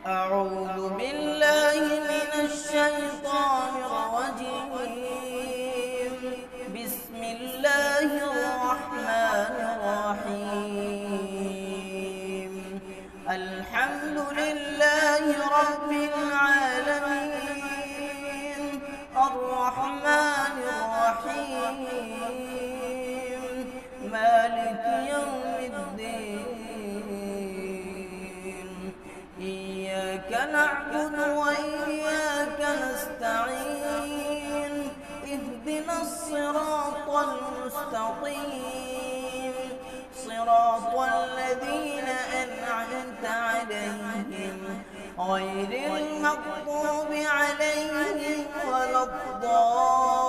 أعوذ بالله من الشيطان الرجيم. بسم الله الرحمن الرحيم. الحمد لله رب العالمين، الرحمن الرحيم، مالك يوم الدين. إياك نعبد وإياك نستعين. اهدنا الصراط المستقيم، صراط الذين أنعمت عليهم غير المغضوب عليهم ولا الضالين.